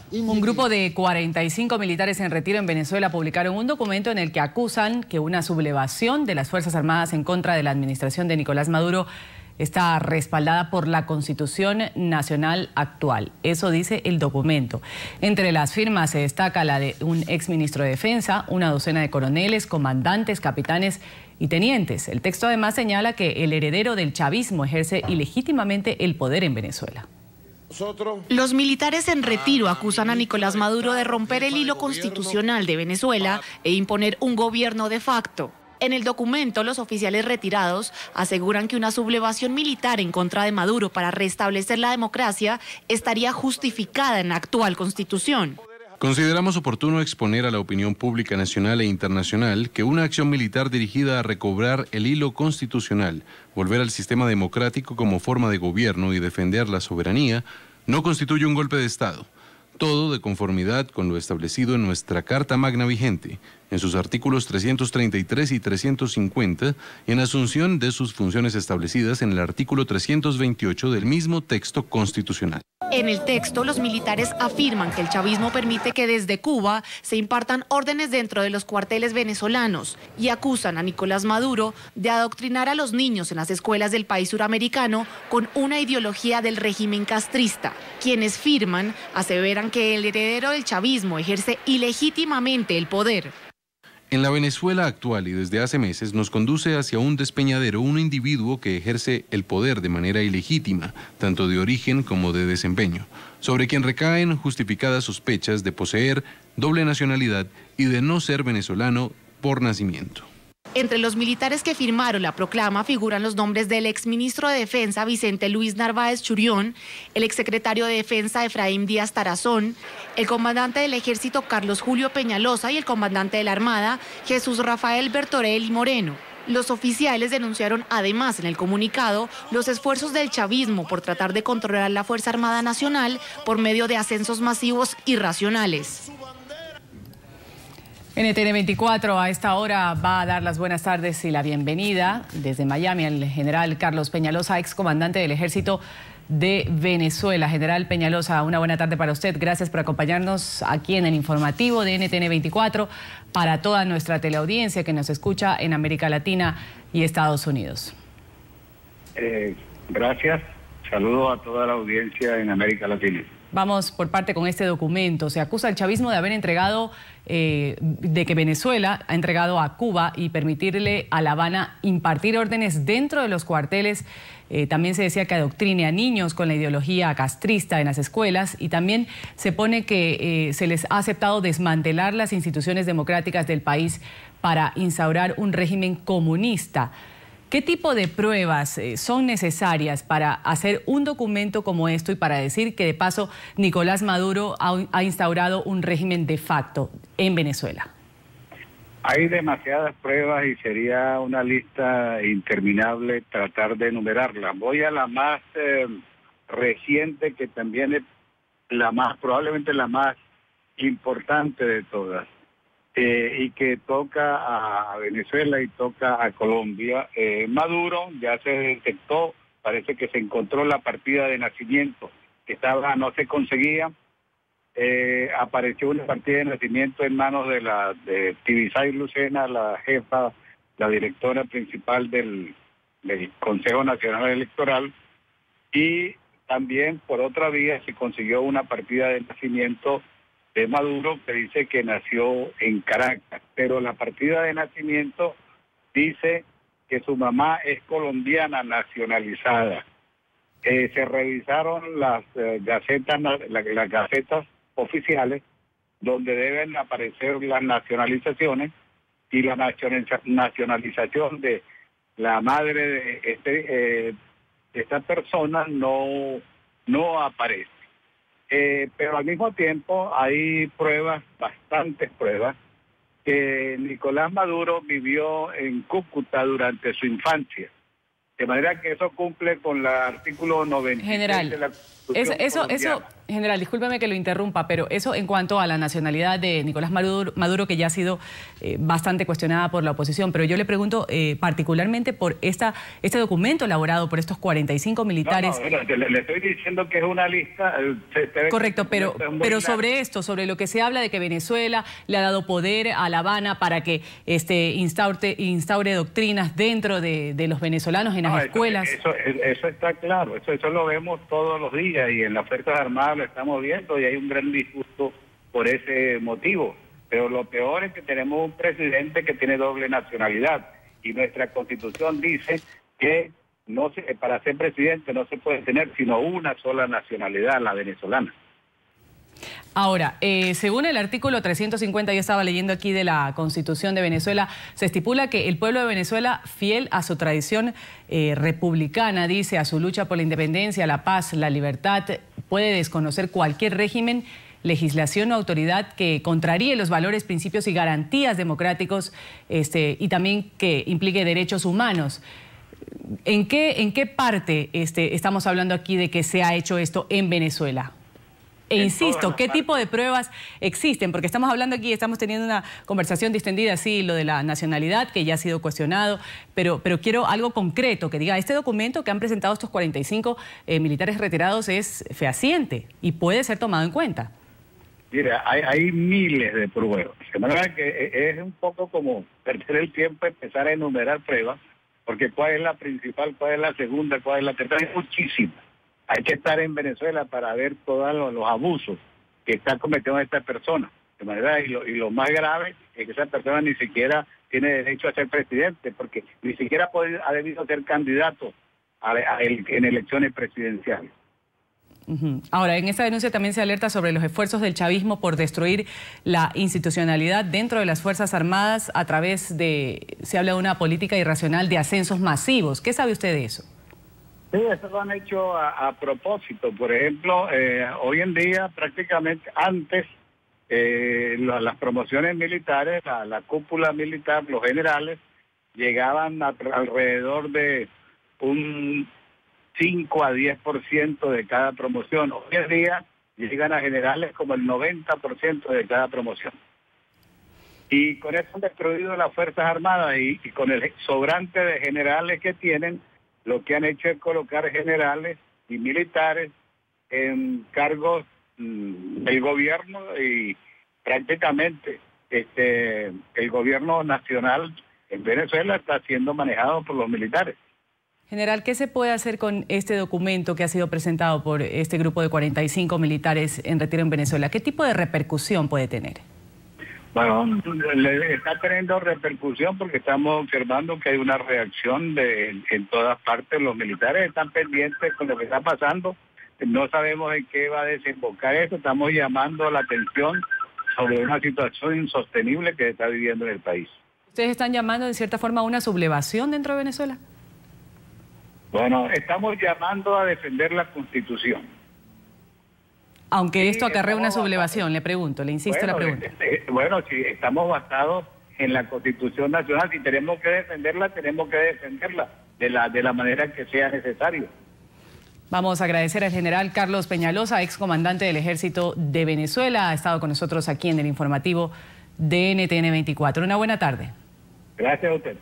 Un grupo de 45 militares en retiro en Venezuela publicaron un documento en el que acusan que una sublevación de las Fuerzas Armadas en contra de la administración de Nicolás Maduro está respaldada por la Constitución Nacional actual. Eso dice el documento. Entre las firmas se destaca la de un exministro de Defensa, una docena de coroneles, comandantes, capitanes y tenientes. El texto además señala que el heredero del chavismo ejerce ilegítimamente el poder en Venezuela. Los militares en retiro acusan a Nicolás Maduro de romper el hilo constitucional de Venezuela e imponer un gobierno de facto. En el documento, los oficiales retirados aseguran que una sublevación militar en contra de Maduro para restablecer la democracia estaría justificada en la actual constitución. Consideramos oportuno exponer a la opinión pública nacional e internacional que una acción militar dirigida a recobrar el hilo constitucional, volver al sistema democrático como forma de gobierno y defender la soberanía, no constituye un golpe de Estado. Todo de conformidad con lo establecido en nuestra Carta Magna vigente, en sus artículos 333 y 350, y en asunción de sus funciones establecidas en el artículo 328 del mismo texto constitucional. En el texto, los militares afirman que el chavismo permite que desde Cuba se impartan órdenes dentro de los cuarteles venezolanos y acusan a Nicolás Maduro de adoctrinar a los niños en las escuelas del país suramericano con una ideología del régimen castrista. Quienes firman aseveran que el heredero del chavismo ejerce ilegítimamente el poder. En la Venezuela actual y desde hace meses nos conduce hacia un despeñadero un individuo que ejerce el poder de manera ilegítima, tanto de origen como de desempeño, sobre quien recaen justificadas sospechas de poseer doble nacionalidad y de no ser venezolano por nacimiento. Entre los militares que firmaron la proclama figuran los nombres del exministro de Defensa Vicente Luis Narváez Churión, el exsecretario de Defensa Efraín Díaz Tarazón, el comandante del Ejército Carlos Julio Peñalosa y el comandante de la Armada Jesús Rafael Bertorelli Moreno. Los oficiales denunciaron además en el comunicado los esfuerzos del chavismo por tratar de controlar la Fuerza Armada Nacional por medio de ascensos masivos irracionales. NTN 24 a esta hora va a dar las buenas tardes y la bienvenida desde Miami al general Carlos Peñalosa, excomandante del Ejército de Venezuela. General Peñalosa, una buena tarde para usted. Gracias por acompañarnos aquí en el informativo de NTN 24 para toda nuestra teleaudiencia que nos escucha en América Latina y Estados Unidos. Gracias. Saludo a toda la audiencia en América Latina. Vamos por parte con este documento. Se acusa al chavismo de haber entregado, de que Venezuela ha entregado a Cuba y permitirle a La Habana impartir órdenes dentro de los cuarteles. También se decía que adoctrine a niños con la ideología castrista en las escuelas y también se pone que se les ha aceptado desmantelar las instituciones democráticas del país para instaurar un régimen comunista. ¿Qué tipo de pruebas son necesarias para hacer un documento como esto y para decir que de paso Nicolás Maduro ha instaurado un régimen de facto en Venezuela? Hay demasiadas pruebas y sería una lista interminable tratar de enumerarlas. Voy a la más reciente, que también es probablemente la más importante de todas. Y que toca a Venezuela y toca a Colombia. Maduro ya se detectó, parece que se encontró la partida de nacimiento que no se conseguía. Apareció una partida de nacimiento en manos de Tibisay Lucena, la jefa, la directora principal del Consejo Nacional Electoral, y también por otra vía se consiguió una partida de nacimiento de Maduro que dice que nació en Caracas, pero la partida de nacimiento dice que su mamá es colombiana nacionalizada. Se revisaron las gacetas oficiales donde deben aparecer las nacionalizaciones y la nacionalización de la madre de esta persona no aparece. Pero al mismo tiempo hay bastantes pruebas, que Nicolás Maduro vivió en Cúcuta durante su infancia. De manera que eso cumple con el artículo 96 General, de la Constitución colombiana. General, discúlpeme que lo interrumpa, pero eso en cuanto a la nacionalidad de Nicolás Maduro, que ya ha sido bastante cuestionada por la oposición, pero yo le pregunto particularmente por este documento elaborado por estos 45 militares. Le estoy diciendo que es una lista. Correcto, pero sobre esto, sobre lo que se habla de que Venezuela le ha dado poder a La Habana para que instaure doctrinas dentro de los venezolanos en las escuelas. Eso está claro, eso lo vemos todos los días y en las Fuerzas Armadas lo estamos viendo y hay un gran disgusto por ese motivo. Pero lo peor es que tenemos un presidente que tiene doble nacionalidad y nuestra Constitución dice que para ser presidente no se puede tener sino una sola nacionalidad, la venezolana. Ahora, según el artículo 350, yo estaba leyendo aquí de la Constitución de Venezuela, se estipula que el pueblo de Venezuela, fiel a su tradición republicana, dice, a su lucha por la independencia, la paz, la libertad, puede desconocer cualquier régimen, legislación o autoridad que contraríe los valores, principios y garantías democráticos y también que implique derechos humanos. ¿En qué parte estamos hablando aquí de que se ha hecho esto en Venezuela? E insisto, ¿qué tipo de pruebas existen? Porque estamos hablando aquí, estamos teniendo una conversación distendida, sí, lo de la nacionalidad, que ya ha sido cuestionado, pero quiero algo concreto, que diga, este documento que han presentado estos 45 militares retirados es fehaciente y puede ser tomado en cuenta. Mira, hay miles de pruebas. De manera que es un poco como perder el tiempo, empezar a enumerar pruebas, porque cuál es la principal, cuál es la segunda, cuál es la tercera, hay muchísimas. Hay que estar en Venezuela para ver todos los abusos que está cometiendo esta persona. De manera, y lo más grave es que esa persona ni siquiera tiene derecho a ser presidente, porque ni siquiera ha debido ser candidato en elecciones presidenciales. Ahora, en esta denuncia también se alerta sobre los esfuerzos del chavismo por destruir la institucionalidad dentro de las Fuerzas Armadas a través se habla de una política irracional de ascensos masivos. ¿Qué sabe usted de eso? Sí, eso lo han hecho a propósito. Por ejemplo, hoy en día prácticamente antes las promociones militares, la cúpula militar, los generales, llegaban alrededor de un 5 a 10% de cada promoción. Hoy en día llegan a generales como el 90% de cada promoción. Y con eso han destruido las Fuerzas Armadas y con el sobrante de generales que tienen, lo que han hecho es colocar generales y militares en cargos del gobierno y prácticamente el gobierno nacional en Venezuela está siendo manejado por los militares. General, ¿qué se puede hacer con este documento que ha sido presentado por este grupo de 45 militares en retiro en Venezuela? ¿Qué tipo de repercusión puede tener? Bueno, le está teniendo repercusión porque estamos observando que hay una reacción en todas partes. Los militares están pendientes con lo que está pasando. No sabemos en qué va a desembocar esto. Estamos llamando la atención sobre una situación insostenible que se está viviendo en el país. ¿Ustedes están llamando de cierta forma a una sublevación dentro de Venezuela? Bueno, estamos llamando a defender la Constitución. Aunque esto acarrea una sublevación, le pregunto, le insisto la pregunta. Bueno, si estamos basados en la Constitución Nacional, si tenemos que defenderla de la manera que sea necesario. Vamos a agradecer al general Carlos Peñalosa, excomandante del Ejército de Venezuela. Ha estado con nosotros aquí en el informativo de NTN 24. Una buena tarde. Gracias a usted.